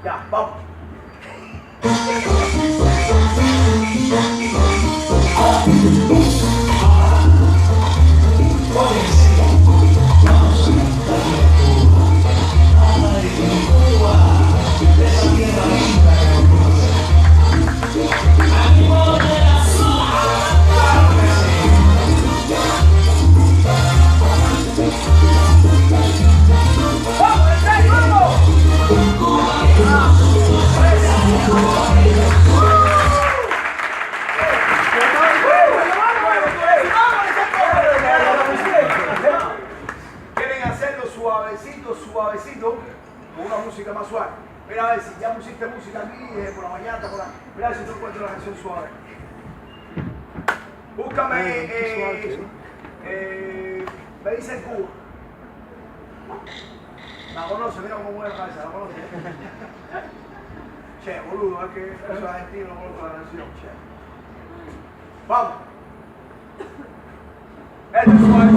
Ya, vamos. Quieren hacerlo suavecito, suavecito, con una música más suave. Mira a ver si ya pusiste música aquí por la mañana, mira a ver si tú encuentras la canción suave. Búscame, me dice Cuba. La conoce, mira cómo mueve la cabeza, la conoce. Che, boludo, es que eso es argentino, no conozco la canción, che. Vamos. Esto es suave.